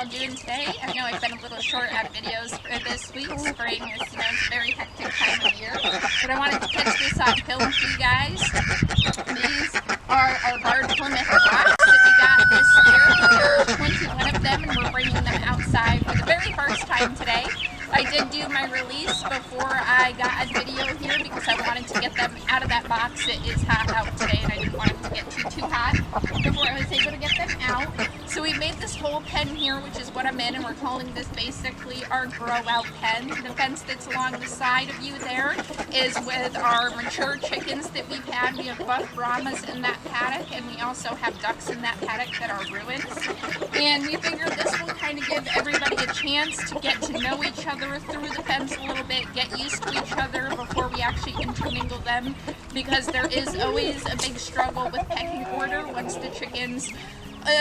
doing today? I know I've been a little short on videos for this week. Spring is, it's a very hectic time of year. But I wanted to catch this on film for you guys. These are our barred Plymouth rocks that we got this year. There are 21 of them, and we're bringing them outside for the very first time today. I did do my release before I got a video here because I wanted to get them out of that box. It is hot out today, and I didn't want it to get too hot before I was able to get them out. So we made this whole pen here, which is what I'm in, and we're calling this basically our grow out pen. The fence that's along the side of you there is with our mature chickens that we've had. We have buff Brahmas in that paddock, and we also have ducks in that paddock that are ruins. And we figured this will kind of give everybody a chance to get to know each other through the fence a little bit, get used to each other before we actually intermingle them, because there is always a big struggle with pecking order once the chickens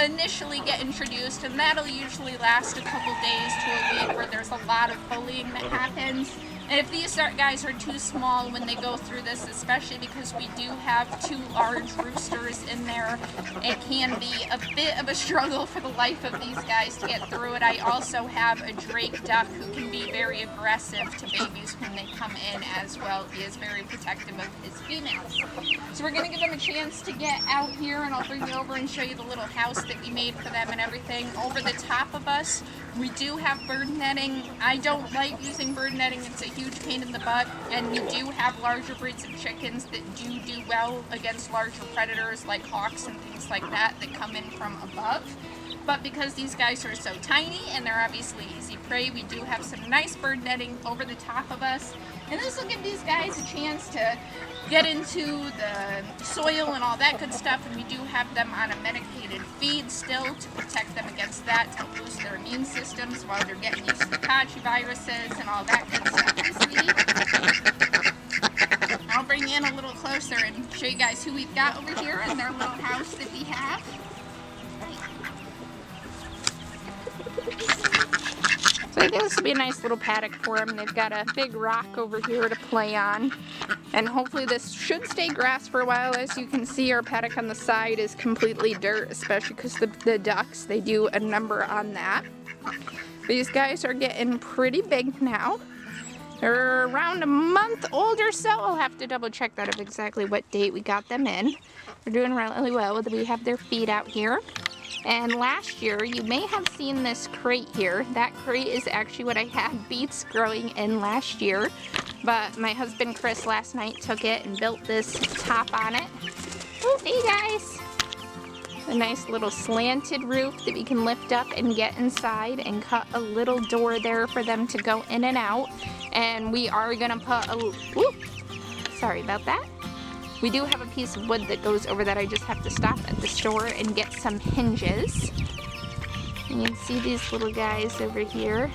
initially get introduced, and that'll usually last a couple days to a week where there's a lot of bullying that happens. And if these guys are too small when they go through this, especially because we do have 2 large roosters in there, it can be a bit of a struggle for the life of these guys to get through it. I also have a drake duck who can be very aggressive to babies when they come in as well. He is very protective of his females. So we're going to give them a chance to get out here, and I'll bring you over and show you the little house that we made for them and everything. Over the top of us, we do have bird netting. I don't like using bird netting. It's a huge pain in the butt, and we do have larger breeds of chickens that do well against larger predators like hawks and things like that come in from above. But because these guys are so tiny and they're obviously easy prey, we do have some nice bird netting over the top of us. And this will give these guys a chance to get into the soil and all that good stuff. And we do have them on a medicated feed still to protect them against that, to help boost their immune systems while they're getting used to the Kachi viruses and all that good stuff. I'll bring you in a little closer and show you guys who we've got over here in their little house that we have. So I think this will be a nice little paddock for them. They've got a big rock over here to play on. And hopefully this should stay grass for a while. As you can see, our paddock on the side is completely dirt, especially because the ducks, they do a number on that. These guys are getting pretty big now. They're around a month old or so. I'll have to double check that of exactly what date we got them in. They're doing really well. We have their feed out here. And last year, you may have seen this crate here. That crate is actually what I had beets growing in last year. But my husband Chris last night took it and built this top on it. Oh, hey guys! A nice little slanted roof that we can lift up and get inside, and cut a little door there for them to go in and out. And we are gonna put a, whoop, sorry about that. We do have a piece of wood that goes over that. I just have to stop at the store and get some hinges. And you can see these little guys over here,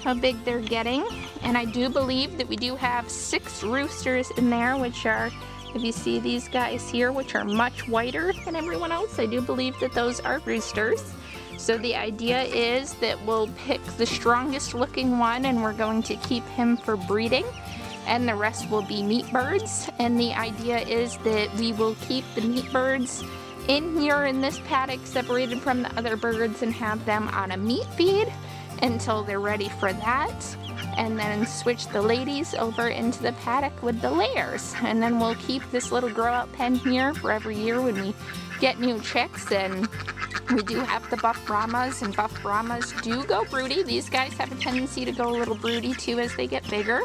how big they're getting. And I do believe that we do have 6 roosters in there, which are, if you see these guys here, which are much whiter than everyone else, I do believe that those are roosters. So the idea is that we'll pick the strongest looking one, and we're going to keep him for breeding. And the rest will be meat birds. And the idea is that we will keep the meat birds in here in this paddock separated from the other birds and have them on a meat feed until they're ready for that. And then switch the ladies over into the paddock with the layers. And then we'll keep this little grow out pen here for every year when we get new chicks. And we do have the buff Brahmas, and buff Brahmas do go broody. These guys have a tendency to go a little broody too as they get bigger.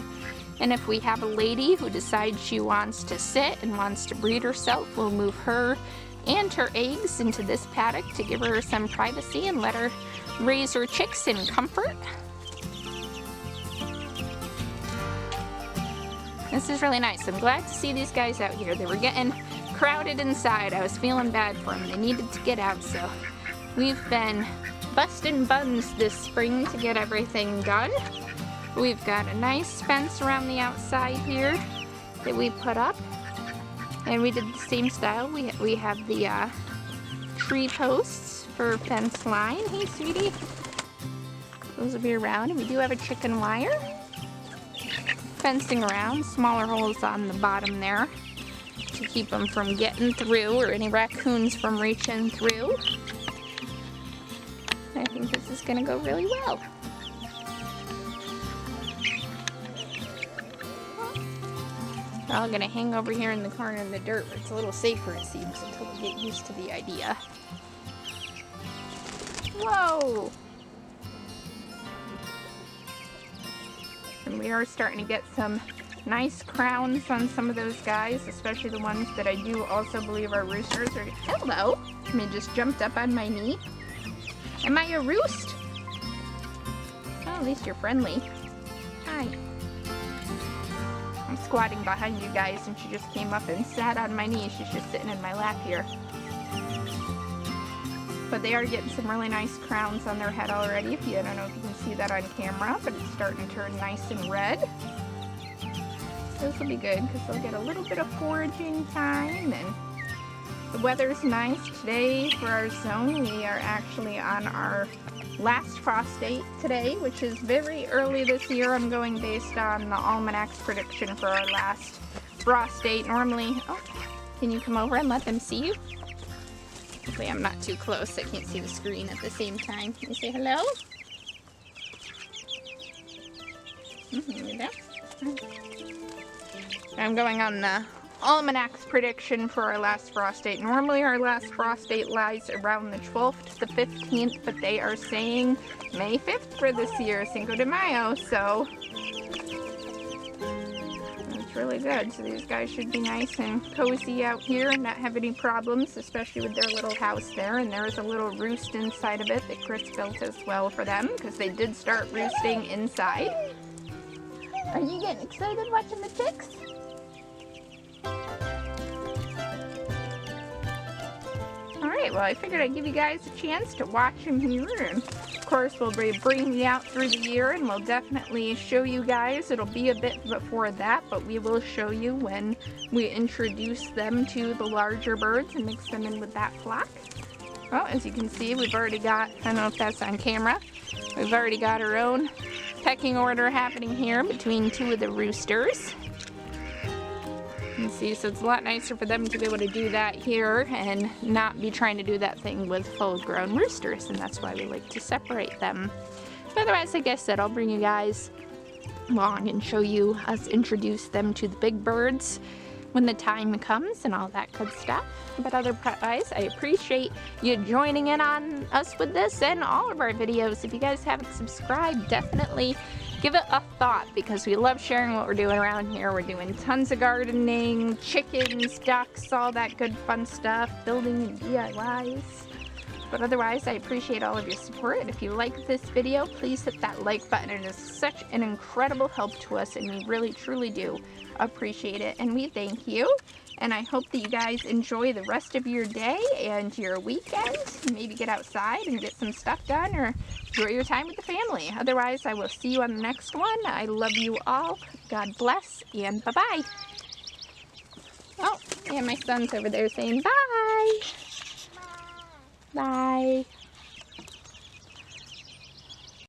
And if we have a lady who decides she wants to sit and wants to breed herself, we'll move her and her eggs into this paddock to give her some privacy and let her raise her chicks in comfort. This is really nice. I'm glad to see these guys out here. They were getting crowded inside. I was feeling bad for them. They needed to get out, so we've been busting buns this spring to get everything done. We've got a nice fence around the outside here that we put up, and we did the same style. We have the tree posts for fence line. Hey, sweetie. Those will be around, and we do have a chicken wire fencing around, smaller holes on the bottom there to keep them from getting through, or any raccoons from reaching through. I think this this is gonna go really well. They're all gonna hang over here in the corner in the dirt where it's a little safer, it seems, until we get used to the idea. Whoa! And we are starting to get some nice crowns on some of those guys, especially the ones that I do also believe are roosters. Hello! I just jumped up on my knee. Am I a roost? Oh, at least you're friendly. Hi. I'm squatting behind you guys and she just came up and sat on my knee. She's just sitting in my lap here. But they are getting some really nice crowns on their head already. I don't know if you can see that on camera, but it's starting to turn nice and red. This will be good because they'll get a little bit of foraging time, and the weather's nice today for our zone. We are actually on our last frost date today, which is very early this year. I'm going based on the almanac's prediction for our last frost date. Normally, oh, can you come over and let them see you? Hopefully I'm not too close. I can't see the screen at the same time. Can you say hello? You're there? I'm going on the almanac's prediction for our last frost date. Normally our last frost date lies around the 12th to the 15th, but they are saying May 5th for this year, Cinco de Mayo, so it's really good. So these guys should be nice and cozy out here and not have any problems, especially with their little house there. And there is a little roost inside of it that Chris built as well for them, because they did start roosting inside. Are you getting excited watching the chicks? Alright, well I figured I'd give you guys a chance to watch them here, and of course we'll be bringing you out through the year and we'll definitely show you guys. It'll be a bit before that, but we will show you when we introduce them to the larger birds and mix them in with that flock. Well, as you can see, we've already got, I don't know if that's on camera, we've already got our own pecking order happening here between two of the roosters. You see, so it's a lot nicer for them to be able to do that here and not be trying to do that thing with full-grown roosters, and that's why we like to separate them. But otherwise, like I said, I'll bring you guys along and show you us introduce them to the big birds when the time comes and all that good stuff. But otherwise, I appreciate you joining in on us with this and all of our videos. If you guys haven't subscribed, definitely give it a thought, because we love sharing what we're doing around here. We're doing tons of gardening, chickens, ducks, all that good fun stuff, building DIYs. But otherwise, I appreciate all of your support. And if you like this video, please hit that like button. It is such an incredible help to us, and we really truly do appreciate it, and we thank you. And I hope that you guys enjoy the rest of your day and your weekend. Maybe get outside and get some stuff done, or enjoy your time with the family. Otherwise, I will see you on the next one. I love you all. God bless, and bye-bye. Oh, and my son's over there saying bye. Bye.